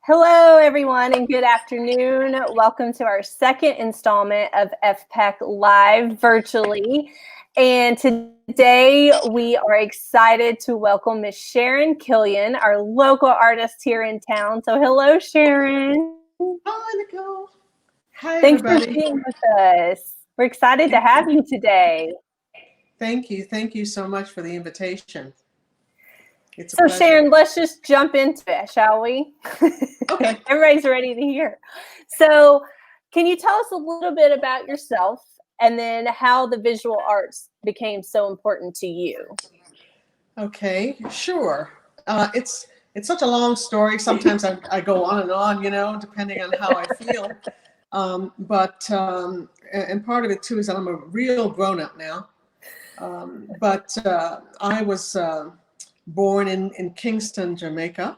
Hello, everyone, and good afternoon. Welcome to our second installment of FPAC Live virtually. And today we are excited to welcome Miss Sharon Killian, our local artist here in town. So hello, Sharon. Hi, Nicole. Hi, Thanks everybody. for being with us. We're excited to have you today. Thank you. Thank you so much for the invitation. It's a So pleasure. Sharon, let's just jump into it, shall we? Okay. Everybody's ready to hear. So can you tell us a little bit about yourself and then how the visual arts became so important to you? Okay, sure. It's such a long story. Sometimes I go on, depending on how I feel. And part of it too is that I'm a real grown-up now. I was born in Kingston, Jamaica,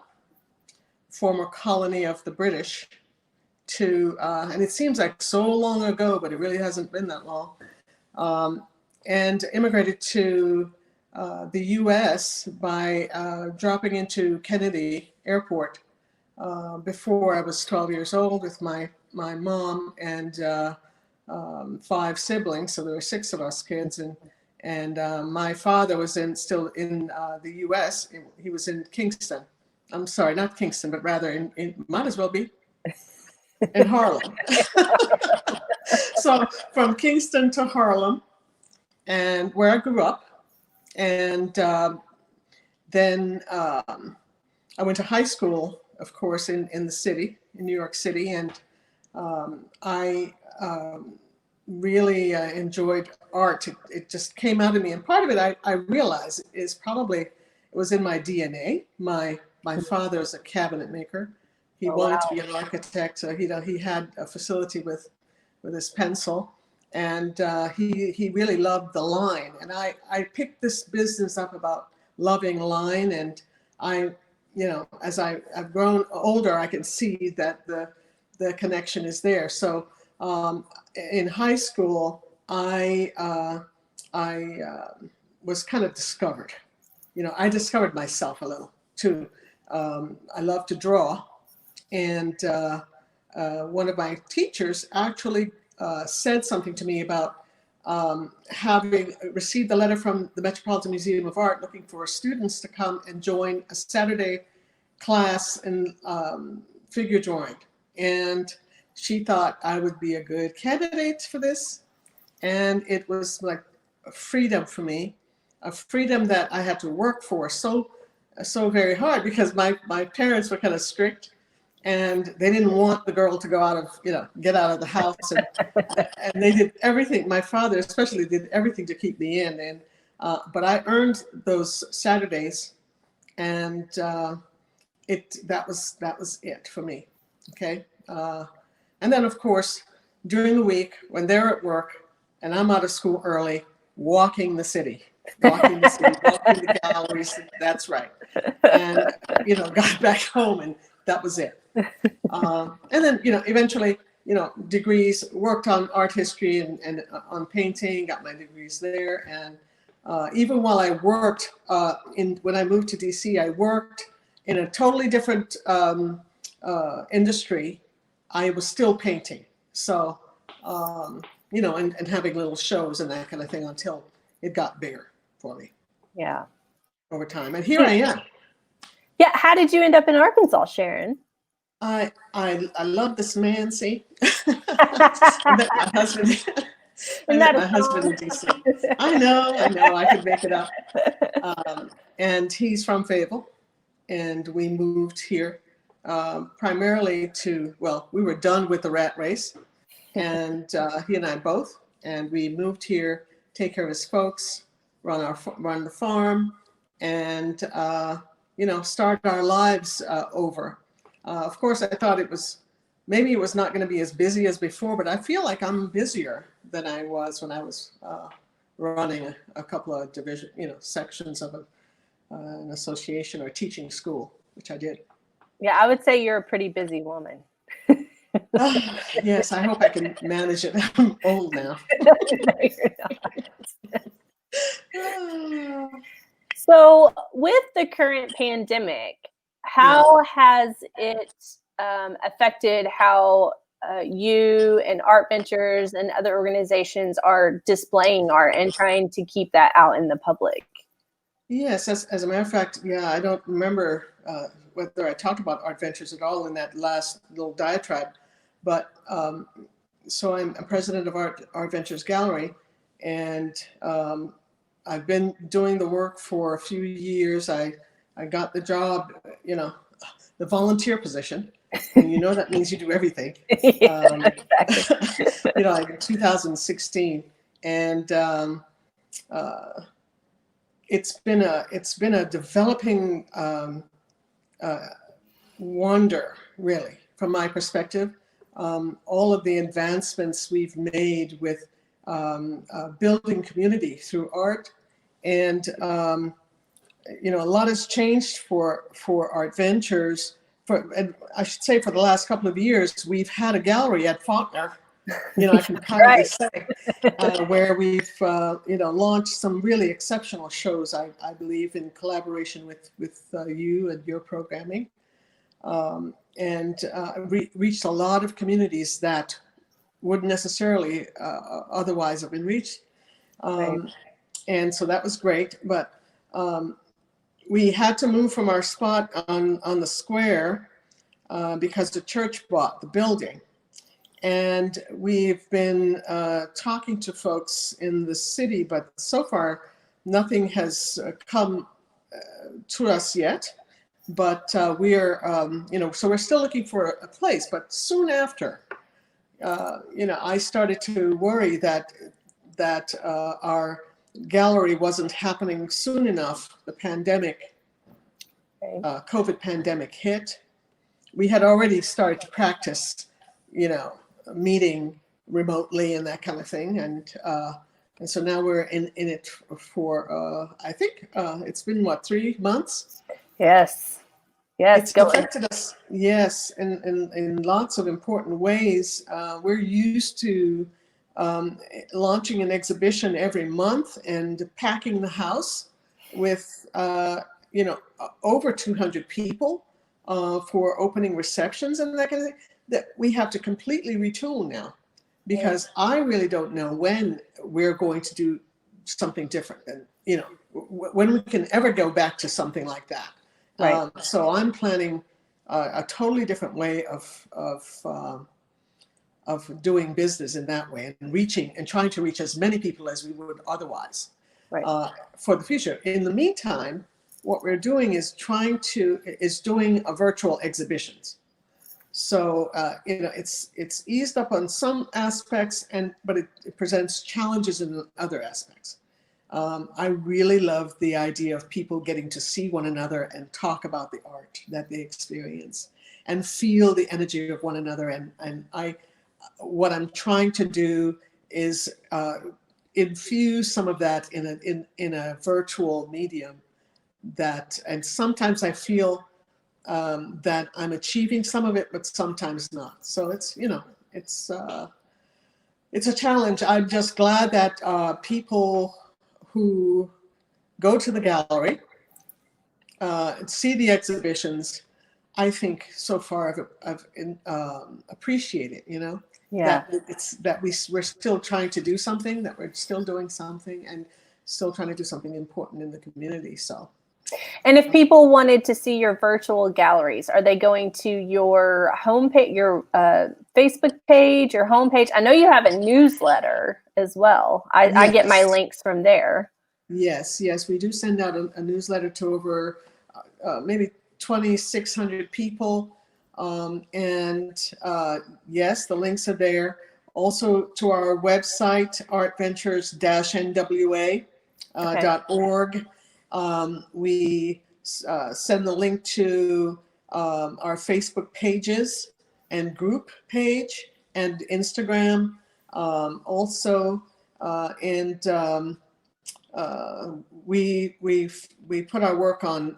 former colony of the British, and it seems like so long ago, but it really hasn't been that long, and immigrated to the U.S. by dropping into Kennedy Airport before I was 12 years old with my mom and 5 siblings. So there were 6 of us kids, and my father was still in the U.S. He was in Kingston. I'm sorry, not Kingston, but rather in might as well be in Harlem. So from Kingston to Harlem, and where I grew up, and then I went to high school, of course, in the city, in New York City, and I really enjoyed art. It just came out of me, and part of it I realized is probably it was in my DNA. My father is a cabinet maker. He wanted to be an architect. So he had a facility with his pencil, and he really loved the line. And I picked this business up about loving line, and as I've grown older, I can see that the connection is there. So in high school, I was kind of discovered. I discovered myself a little too. I love to draw, and one of my teachers actually said something to me about having received a letter from the Metropolitan Museum of Art looking for students to come and join a Saturday class in figure drawing. And she thought I would be a good candidate for this. And it was like a freedom for me, a freedom that I had to work for so very hard, because my parents were kind of strict, and they didn't want the girl to go out of, get out of the house. And they did everything. My father especially did everything to keep me in. And but I earned those Saturdays, and that was it for me. Okay. And then, of course, during the week when they're at work and I'm out of school early, walking the city, walking the galleries. That's right. And, got back home, and that was it. And then, eventually, degrees, worked on art history and on painting, got my degrees there. And even while I worked when I moved to DC, I worked in a totally different industry. I was still painting. So, and having little shows and that kind of thing until it got bigger for me. Yeah. Over time. And here I am. Yeah. How did you end up in Arkansas, Sharon? I love this man, see? I met my husband. My husband in DC. I know, I could make it up. And he's from Fayetteville, and we moved here primarily we were done with the rat race, and he and I both, and we moved here, take care of his folks, run the farm, and start our lives over. Of course, I thought it was not going to be as busy as before, but I feel like I'm busier than I was when I was running a couple of division, sections of an association or teaching school, which I did. Yeah, I would say you're a pretty busy woman. Yes, I hope I can manage it. I'm old now. No, you're not. So with the current pandemic, how has it affected how you and Art Ventures and other organizations are displaying art and trying to keep that out in the public? Yes, as a matter of fact, yeah, I don't remember whether I talked about Art Ventures at all in that last little diatribe, but so I'm president of Art Ventures Gallery, and I've been doing the work for a few years. I got the job, the volunteer position, and that means you do everything. Yeah, exactly. Like in 2016, and it's been a developing wonder, really, from my perspective. All of the advancements we've made with building community through art, and a lot has changed for Art Ventures. And I should say, for the last couple of years, we've had a gallery at Faulkner. I can proudly say, where we've launched some really exceptional shows. I believe in collaboration with you and your programming, and reached a lot of communities that wouldn't necessarily otherwise have been reached. And so that was great, but we had to move from our spot on the square because the church bought the building. And we've been talking to folks in the city, but so far nothing has come to us yet. But we're, so we're still looking for a place. But soon after, I started to worry that our gallery wasn't happening soon enough. The pandemic, COVID pandemic hit. We had already started to practice, meeting remotely and that kind of thing, and so now we're in it for I think it's been 3 months. Yes, It's affected us, yes, in lots of important ways. We're used to launching an exhibition every month and packing the house with over 200 people for opening receptions and that kind of thing. That we have to completely retool now, because I really don't know when we're going to do something different, and when we can ever go back to something like that. Right. So I'm planning a totally different way of doing business in that way, and trying to reach as many people as we would otherwise for the future. In the meantime, what we're doing is doing a virtual exhibitions. So it's eased up on some aspects, but it presents challenges in other aspects. I really love the idea of people getting to see one another and talk about the art that they experience and feel the energy of one another. And what I'm trying to do is infuse some of that in a virtual medium. And sometimes I feel that I'm achieving some of it, but sometimes not. So it's a challenge. I'm just glad that people who go to the gallery and see the exhibitions, I think so far I've appreciated. That we're still trying to do something, that we're still doing something, and still trying to do something important in the community. So. And if people wanted to see your virtual galleries, are they going to your homepage, your Facebook page, your homepage? I know you have a newsletter as well. I get my links from there. Yes, we do send out a newsletter to over maybe 2,600 people. Yes, the links are there. Also to our website, artventures-nwa.org. We send the link to our Facebook pages and group page and Instagram also, and we put our work on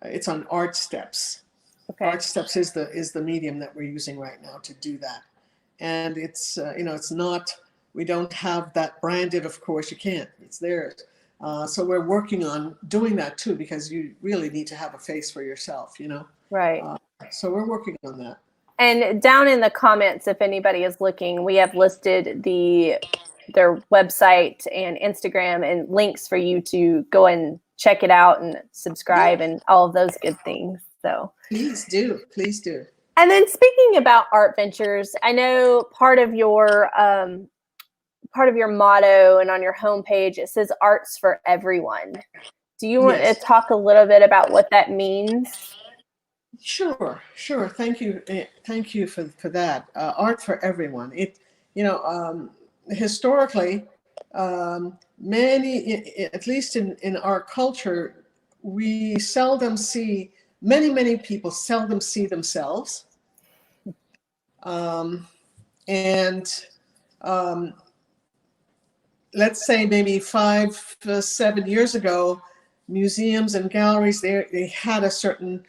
it's on Art Steps. Art Steps is the medium that we're using right now to do that, and it's it's not. We don't have that branded, of course, you can't. It's there. So we're working on doing that too, because you really need to have a face for yourself, Right. So we're working on that. And down in the comments, if anybody is looking, we have listed their website and Instagram and links for you to go and check it out and subscribe and all of those good things. So please do. And then speaking about art ventures, I know part of your motto and on your homepage it says "Arts for Everyone." Do you want to talk a little bit about what that means? Sure. Thank you for that. Art for everyone. Historically, many, at least in our culture, we seldom see, many people seldom see themselves. And let's say maybe 5-7 years ago, museums and galleries, they had a certain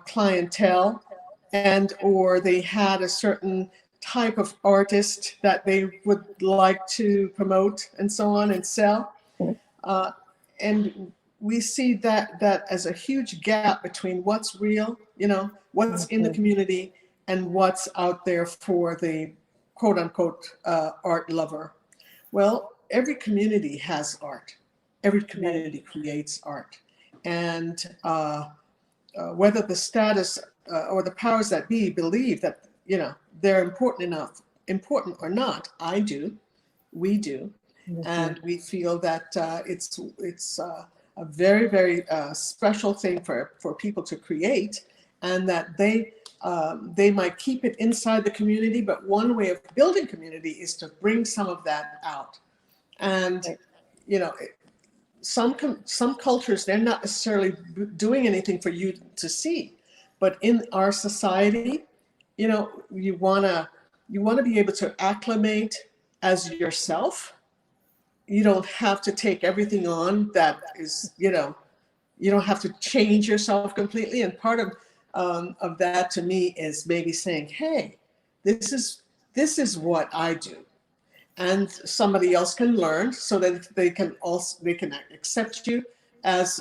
clientele, or they had a certain type of artist that they would like to promote and so on and sell. And we see that as a huge gap between what's real, what's in the community, and what's out there for the quote unquote art lover. Well, every community has art. Every community creates art. And whether the status or the powers that be believe that, they're important or not, I do, we do. And we feel that it's a very, very special thing for people to create, and that they might keep it inside the community, but one way of building community is to bring some of that out. And some cultures, they're not necessarily doing anything for you to see, but in our society, you want to be able to acclimate as yourself. You don't have to take everything on that is, you don't have to change yourself completely. And part of that to me is maybe saying, hey, this is what I do. And somebody else can learn, so that they can accept you as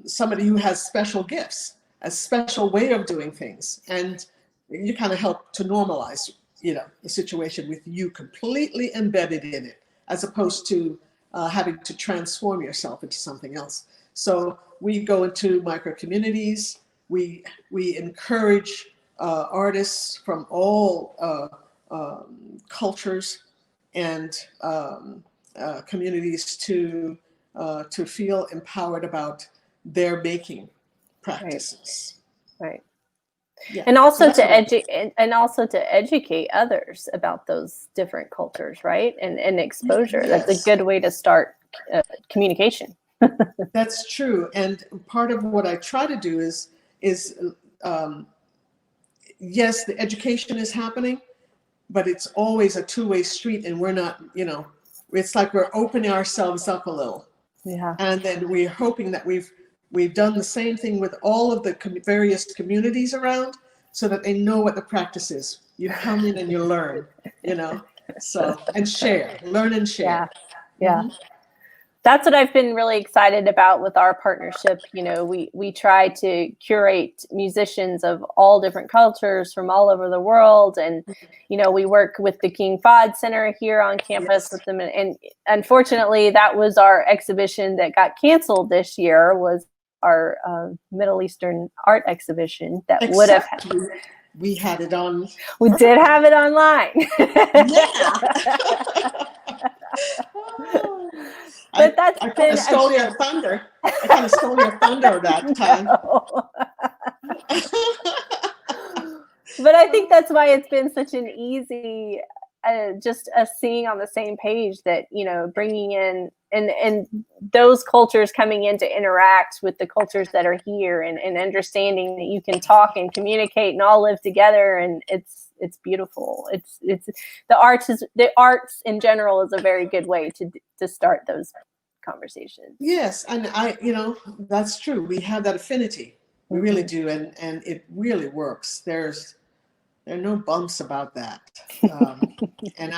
somebody who has special gifts, a special way of doing things. And you kind of help to normalize, the situation with you completely embedded in it, as opposed to having to transform yourself into something else. So we go into micro communities. We encourage artists from all cultures and communities to feel empowered about their making practices. Right. Yeah. And also to educate others about those different cultures, right? And exposure. That's a good way to start communication. That's true. And part of what I try to do is yes, the education is happening, but it's always a two-way street, and we're not, it's like we're opening ourselves up a little. Yeah. And then we're hoping that we've done the same thing with all of the various communities around, so that they know what the practice is. You come in and you learn, so, and learn and share. Yeah. That's what I've been really excited about with our partnership. We try to curate musicians of all different cultures from all over the world. And, we work with the King Fahd Center here on campus with them. And unfortunately, that was our exhibition that got canceled this year, was our Middle Eastern art exhibition that would have. We had it on. We did have it online. But I kind of stole your thunder. I kind of stole your thunder that time. But I think that's why it's been such an easy, just us seeing on the same page that, bringing in and those cultures coming in to interact with the cultures that are here, and understanding that you can talk and communicate and all live together. And it's beautiful. It's the arts in general is a very good way to start those conversations. Yes, and that's true. We have that affinity. We really do, and it really works. There are no bumps about that. And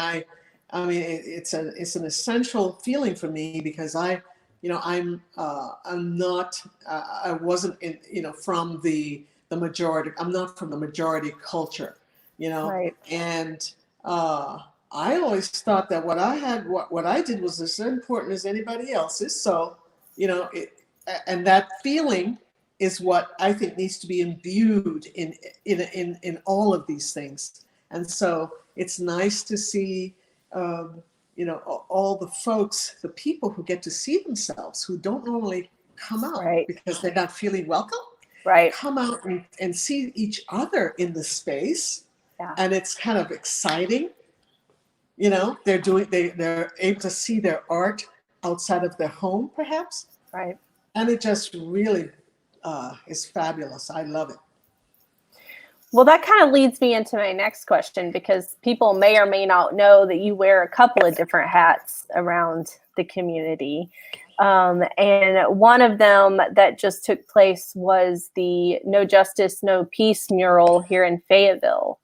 I mean, it's an essential feeling for me because I'm not, I wasn't in, from the majority. I'm not from the majority culture, Right. and I always thought that what I did was as important as anybody else's. So, and that feeling is what I think needs to be imbued in all of these things. And so it's nice to see, all the folks, the people who get to see themselves, who don't normally come out Right. because they're not feeling welcome, Right. come out and see each other in the space. Yeah. And it's kind of exciting. They're able to see their art outside of their home, perhaps. Right. And it just really is fabulous. I love it. Well, that kind of leads me into my next question, because people may or may not know that you wear a couple of different hats around the community. And one of them that just took place was the No Justice, No Peace mural here in Fayetteville.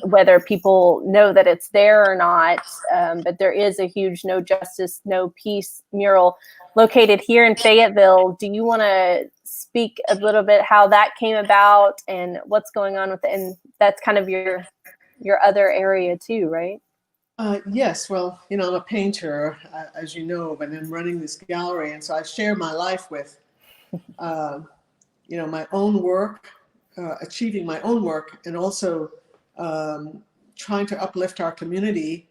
Whether people know that it's there or not, but there is a huge No Justice, No Peace mural located here in Fayetteville. Do you want to speak a little bit how that came about and what's going on with it? And that's kind of your other area too, right? Yes, well, I'm a painter, as you know, but I'm running this gallery, and so I share my life with, my own work, achieving my own work, and also trying to uplift our community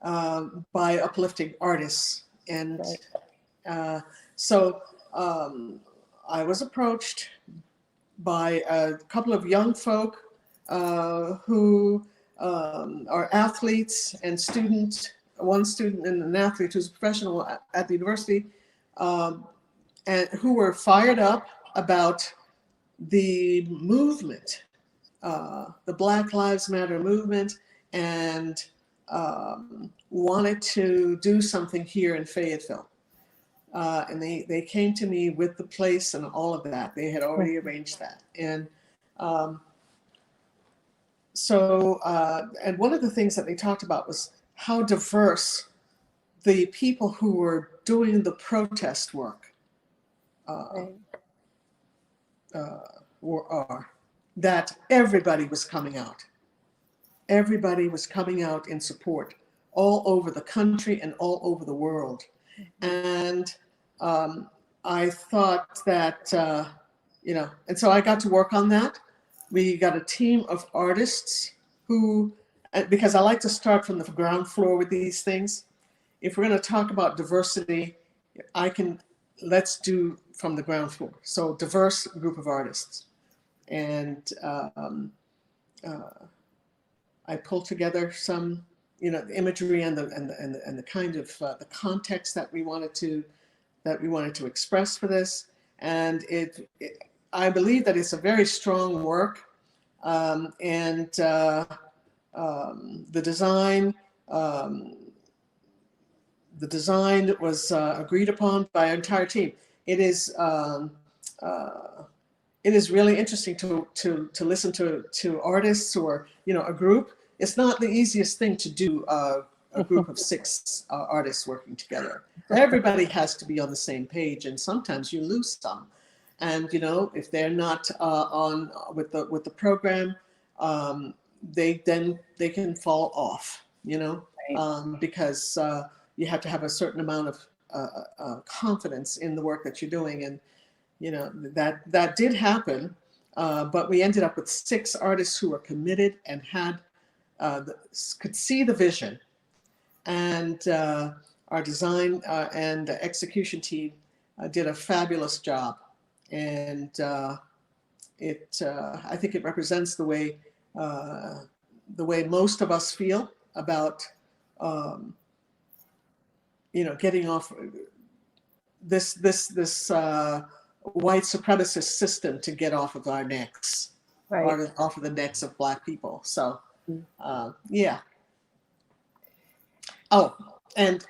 by uplifting artists. And so I was approached by a couple of young folk who are athletes and students, one student and an athlete who's a professional at the university, and who were fired up about the movement, the Black Lives Matter movement, and wanted to do something here in Fayetteville. And they came to me with the place and all of that. They had already arranged that. And and one of the things that they talked about was how diverse the people who were doing the protest work are. That everybody was coming out. Everybody was coming out in support all over the country and all over the world. And I thought that, and so I got to work on that. We got a team of artists who, because I like to start from the ground floor with these things. If we're going to talk about diversity, let's do from the ground floor. So diverse group of artists. And I pulled together some, the imagery and the kind of the context that we wanted to express for this. And I believe that it's a very strong work, and the design was agreed upon by our entire team. It is really interesting to listen to artists or a group. It's not the easiest thing to do a group of 6 artists working together. Everybody has to be on the same page, and sometimes you lose some. And if they're not on with the program, they can fall off. Because you have to have a certain amount of confidence in the work that you're doing, and that did happen. But we ended up with 6 artists who were committed and could see the vision. And our design and execution team did a fabulous job. And I think it represents the way most of us feel about, getting off this white supremacist system, to get off of our necks, right, off of the necks of Black people. So, yeah. Oh, and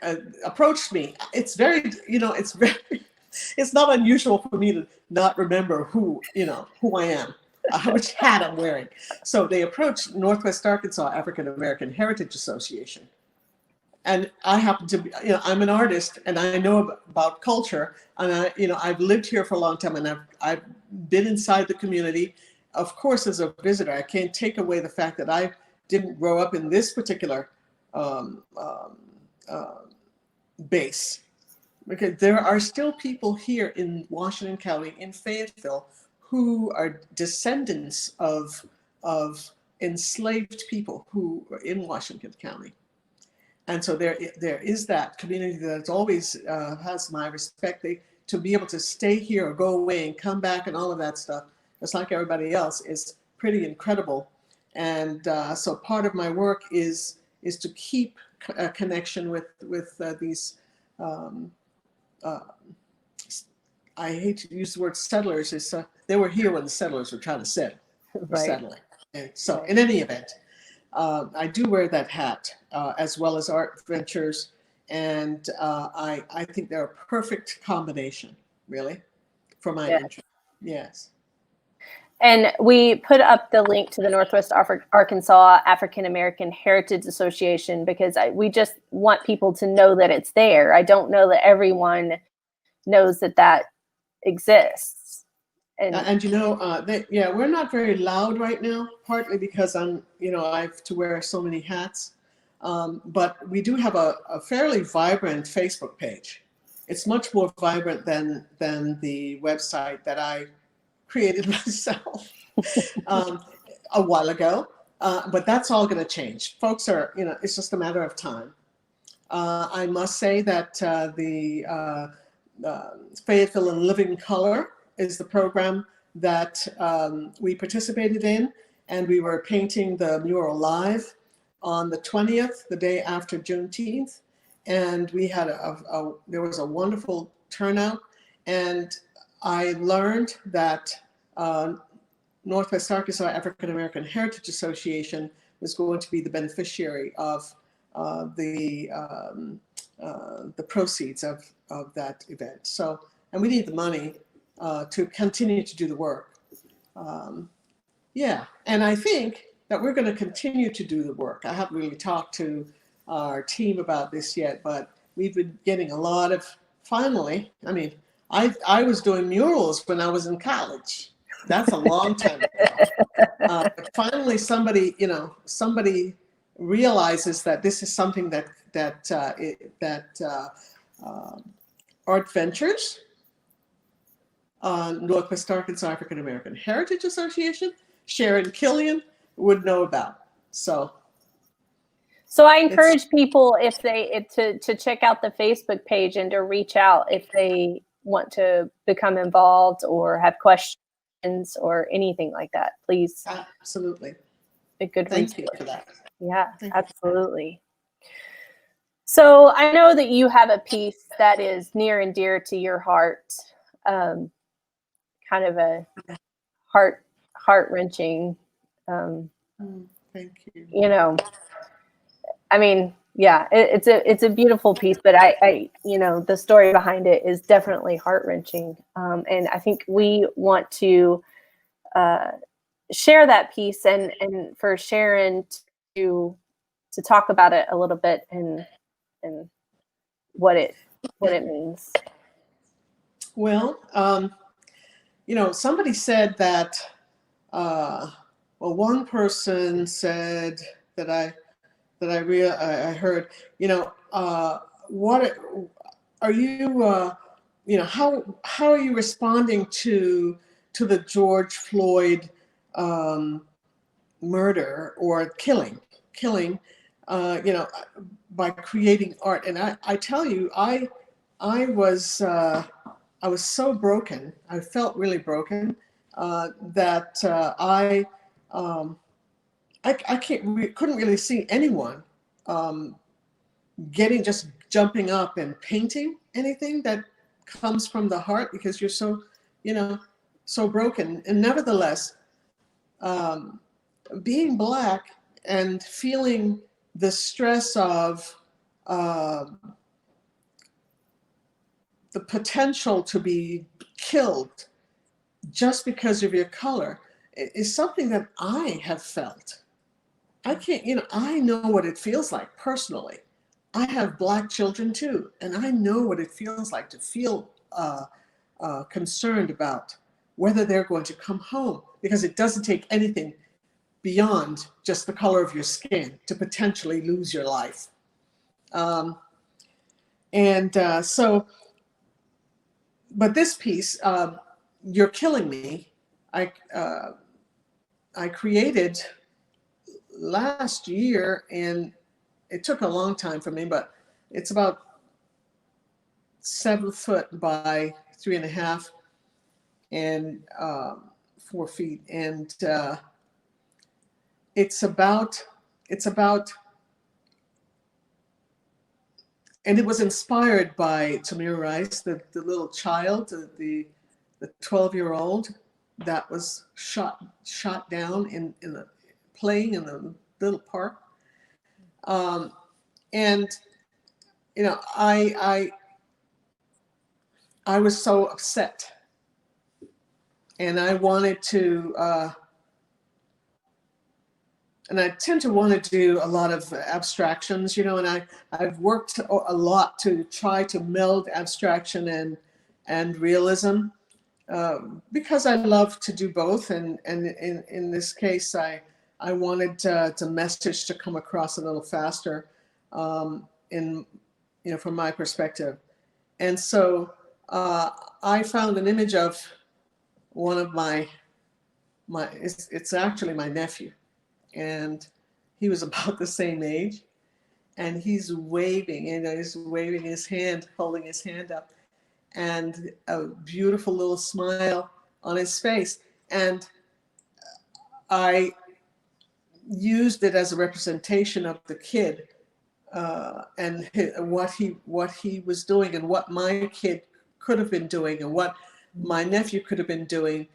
approached me. It's very, it's not unusual for me to not remember who I am, which hat I'm wearing. So they approached Northwest Arkansas African American Heritage Association, and I happen to be, I'm an artist and I know about culture, and I've lived here for a long time, and I've been inside the community. Of course, as a visitor, I can't take away the fact that I didn't grow up in this particular um, um, uh, base, because there are still people here in Washington County, in Fayetteville, who are descendants of enslaved people who are in Washington County. And so there is that community that's always has my respect. To be able to stay here or go away and come back and all of that stuff, just like everybody else, is pretty incredible. And so part of my work is to keep a connection with these. Um, uh, I hate to use the word settlers. They were here when the settlers were trying to settle. Right. Settling. And so in any event, I do wear that hat, as well as art ventures, and I think they're a perfect combination, really, for my interest. Yes. And we put up the link to the Northwest Arkansas African American Heritage Association because we just want people to know that it's there. I don't know that everyone knows that exists. And we're not very loud right now, partly because I have to wear so many hats. But we do have a fairly vibrant Facebook page. It's much more vibrant than the website that I created myself a while ago. But that's all going to change. Folks are, it's just a matter of time. I must say that the Fayetteville in Living Color is the program that we participated in, and we were painting the mural live on the 20th, the day after Juneteenth, and we had there was a wonderful turnout, and I learned that Northwest Arkansas African American Heritage Association was going to be the beneficiary of the proceeds of that event. So, and we need the money to continue to do the work. And I think that we're going to continue to do the work. I haven't really talked to our team about this yet, but we've been getting a lot of, finally, I was doing murals when I was in college. That's a long time ago. But finally, somebody realizes that this is something that Art Ventures, Northwest Arkansas African American Heritage Association, Sharon, Killian would know about. So I encourage people to check out the Facebook page and to reach out if they want to become involved or have questions or anything like that. Please. Absolutely. A good resource. Thank you for that. Yeah, absolutely. So I know that you have a piece that is near and dear to your heart, kind of a heart-wrenching. Thank you. It's a beautiful piece, but I the story behind it is definitely heart-wrenching, and I think we want to share that piece and for Sharon to talk about it a little bit and what it means. Well, somebody said that. One person said that I heard. What are you? How are you responding to the George Floyd murder or killing? By creating art. And I tell you, I was so broken. I felt really broken that I couldn't really see anyone jumping up and painting anything that comes from the heart, because you're so so broken. And nevertheless, being Black and feeling the stress of the potential to be killed just because of your color is something that I have felt. I can't, I know what it feels like personally. I have Black children too, and I know what it feels like to feel concerned about whether they're going to come home, because it doesn't take anything beyond just the color of your skin to potentially lose your life. Um, and but this piece, You're Killing Me, I, uh, I created last year, and it took a long time for me, but it's about 7 foot by 3.5 and 4 feet. And it's about, and it was inspired by Tamir Rice, the little child, the 12-year-old that was shot down playing in the little park. And you know, I was so upset, and I wanted to, and I tend to want to do a lot of abstractions, you know, and I've worked a lot to try to meld abstraction and realism, because I love to do both. And in this case, I wanted the message to come across a little faster, in, you know, from my perspective. And so I found an image of one of my it's actually my nephew, and he was about the same age, and he's waving, you know, he's waving his hand, holding his hand up, and a beautiful little smile on his face. And I used it as a representation of the kid, and what he was doing, and what my kid could have been doing, and what my nephew could have been doing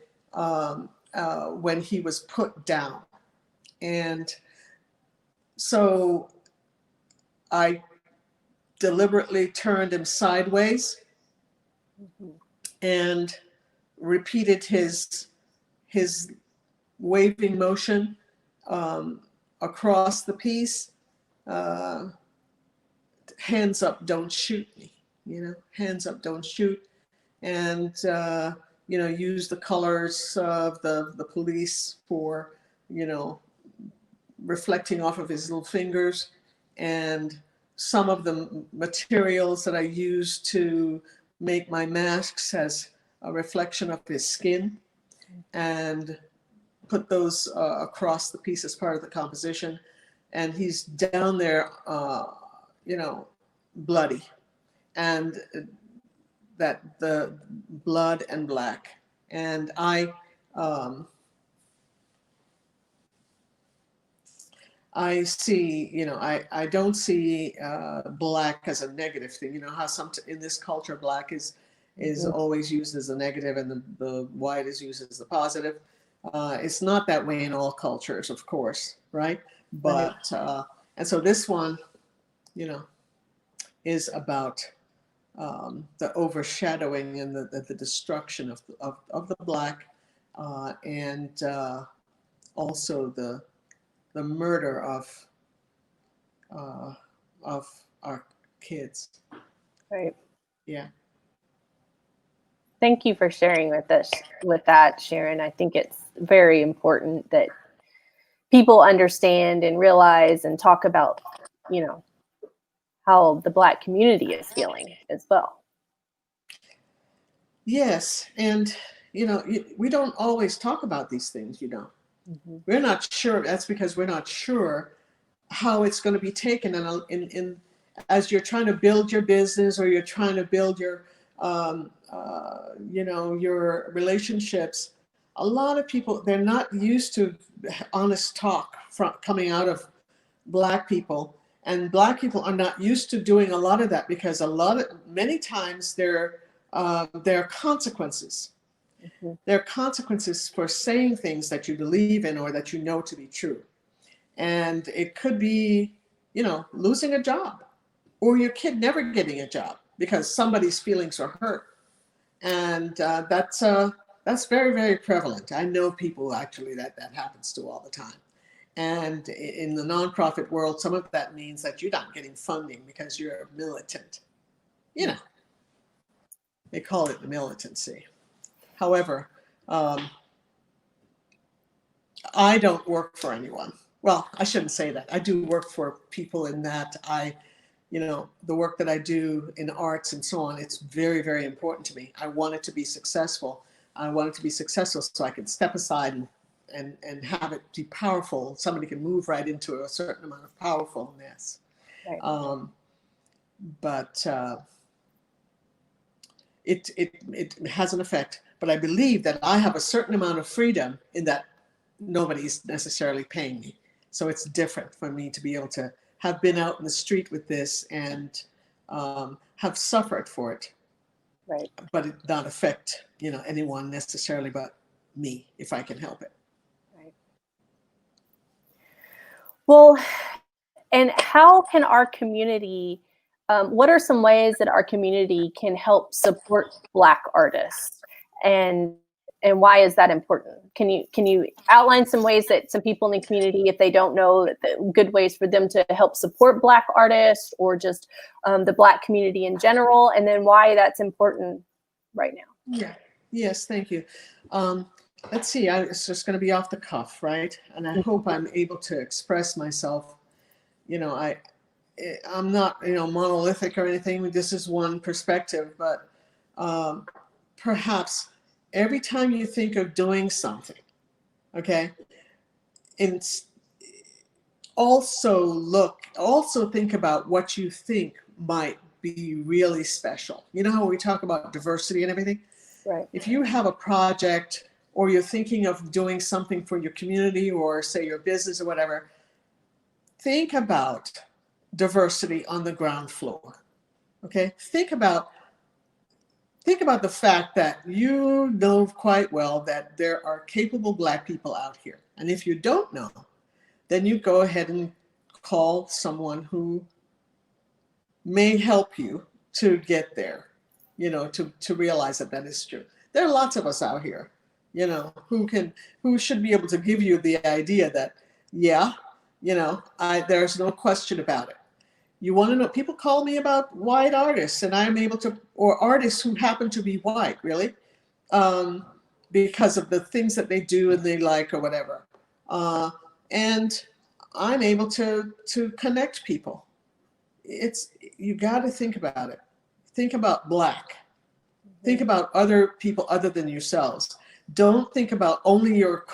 when he was put down. And so I deliberately turned him sideways and repeated his waving motion across the piece. Hands up, don't shoot me, you know, hands up, don't shoot. And, you know, use the colors of the police for, you know, reflecting off of his little fingers. And some of the materials that I used to make my masks as a reflection of his skin, and put those across the piece as part of the composition. And he's down there, you know, bloody, and that the blood and black. And I see, you know, I don't see black as a negative thing. You know how in this culture, black is always used as a negative, and the white is used as the positive. It's not that way in all cultures, of course, right? But and so this one, you know, is about the overshadowing and the destruction of the black, and also the murder of our kids. Right. Yeah. Thank you for sharing with that, Sharon. I think it's very important that people understand and realize and talk about, you know, how the Black community is feeling as well. Yes, and you know, we don't always talk about these things, you know. Mm-hmm. We're not sure. That's because we're not sure how it's going to be taken. And in as you're trying to build your business, or you're trying to build your you know, your relationships, a lot of people, they're not used to honest talk coming out of Black people. And Black people are not used to doing a lot of that, because many times there are consequences. Mm-hmm. There are consequences for saying things that you believe in or that you know to be true. And it could be, you know, losing a job, or your kid never getting a job because somebody's feelings are hurt. And that's very, very prevalent. I know people actually that happens to all the time. And in the nonprofit world, some of that means that you're not getting funding because you're a militant. You know, they call it the militancy. However, I don't work for anyone. Well, I shouldn't say that. I do work for people in that the work that I do in arts and so on, it's very, very important to me. I want it to be successful. I want it to be successful so I can step aside and have it be powerful. Somebody can move right into a certain amount of powerfulness. Right. But it has an effect. But I believe that I have a certain amount of freedom in that nobody's necessarily paying me. So it's different for me to be able to have been out in the street with this and have suffered for it. Right. But it not affect, anyone necessarily but me, if I can help it. Right. Well, and how can our community, what are some ways that our community can help support Black artists? And why is that important? Can you outline some ways that some people in the community, if they don't know, good ways for them to help support Black artists or just the Black community in general, and then why that's important right now? Yeah. Yes. Thank you. Let's see. It's just going to be off the cuff, right? And I hope I'm able to express myself. I'm not, monolithic or anything. This is one perspective, but perhaps every time you think of doing something, okay, and also think about what you think might be really special. You know how we talk about diversity and everything? Right. If you have a project or you're thinking of doing something for your community or say your business or whatever, think about diversity on the ground floor. Okay? Think about the fact that you know quite well that there are capable Black people out here. And if you don't know, then you go ahead and call someone who may help you to get there, to realize that that is true. There are lots of us out here, who should be able to give you the idea that, yeah, there's no question about it. You want to know, people call me about white artists and I'm able to, or artists who happen to be white, really, because of the things that they do and they like or whatever. And I'm able to connect people. You got to think about it. Think about Black. Think about other people other than yourselves. Don't think about only your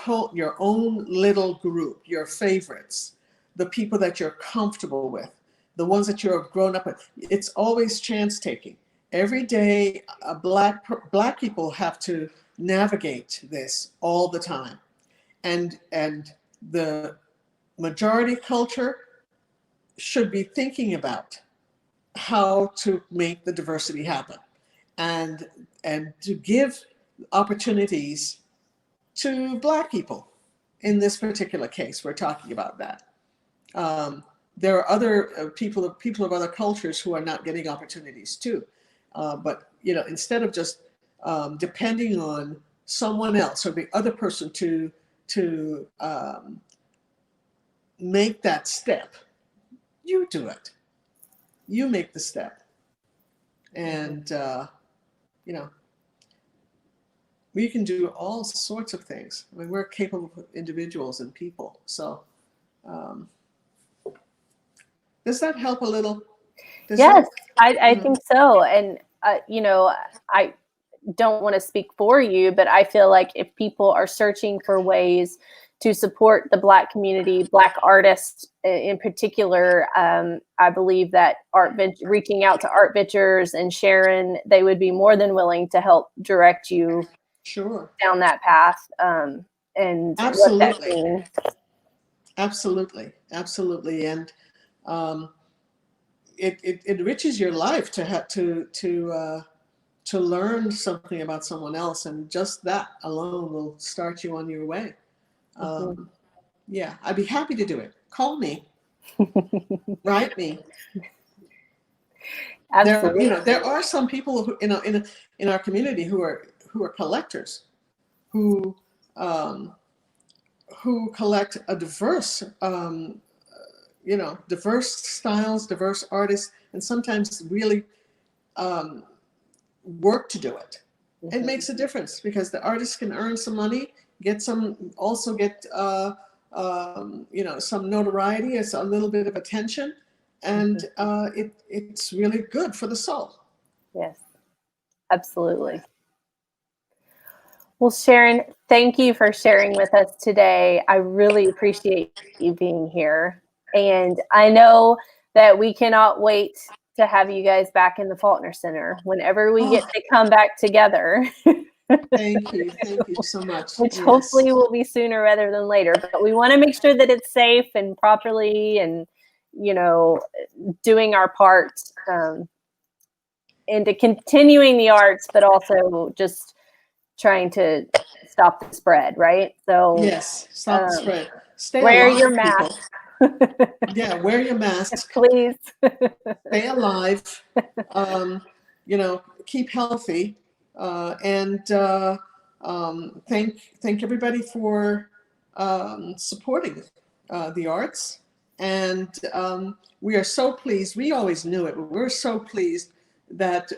own little group, your favorites, the people that you're comfortable with, the ones that you're grown up with. It's always chance taking. Every day, Black people have to navigate this all the time, and the majority culture should be thinking about how to make the diversity happen, and to give opportunities to Black people. In this particular case, we're talking about that. There are other people of other cultures who are not getting opportunities too. But instead of just depending on someone else or the other person to make that step, you do it. You make the step, and we can do all sorts of things. I mean, we're capable individuals and people. So, does that help a little? Yes, I think so. And I don't want to speak for you, but I feel like if people are searching for ways to support the Black community, Black artists in particular, I believe that reaching out to Art Ventures and Sharon, they would be more than willing to help direct you down that path. And absolutely, what that means. Absolutely, and it enriches your life to have to learn something about someone else, and just that alone will start you on your way. Yeah, I'd be happy to do it. Call me, write me. Absolutely. There are some people who, in our community who are collectors, who who collect a diverse, diverse styles, diverse artists, and sometimes really work to do it. It makes a difference because the artist can earn some money, get some notoriety, it's a little bit of attention, and it's really good for the soul. Yes, absolutely. Well, Sharon, thank you for sharing with us today. I really appreciate you being here. And I know that we cannot wait to have you guys back in the Faulkner Center whenever we get to come back together. Thank you so much. Which hopefully will be sooner rather than later. But we want to make sure that it's safe and properly and, doing our part into continuing the arts, but also just trying to stop the spread, right? So yes, stop the spread. Stay wear alive, your mask. Yeah, wear your mask. Please. Stay alive. Keep healthy, and thank everybody for supporting the arts. And we are so pleased. We always knew it, but we're so pleased that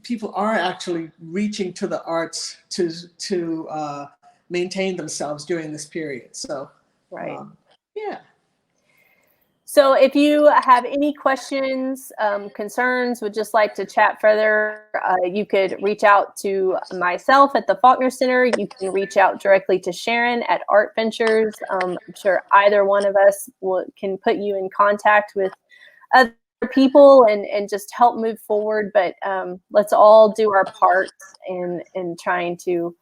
people are actually reaching to the arts to maintain themselves during this period. So, right. Yeah. So if you have any questions, concerns, would just like to chat further, you could reach out to myself at the Faulkner Center. You can reach out directly to Sharon at Art Ventures. I'm sure either one of us can put you in contact with other people and just help move forward. But let's all do our part in trying to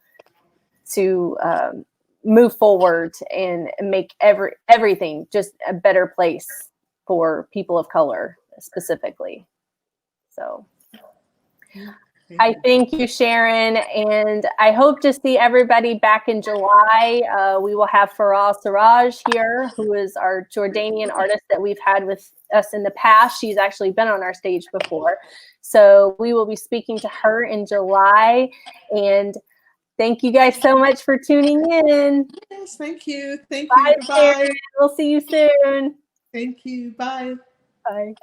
move forward and make everything just a better place for people of color specifically. So I thank you, Sharon, and I hope to see everybody back in July. We will have Farah Siraj here, who is our Jordanian artist that we've had with us in the past. She's actually been on our stage before. So we will be speaking to her in July, and thank you guys so much for tuning in. Yes, thank you. Thank Bye, you. Sharon. We'll see you soon. Thank you. Bye. Bye.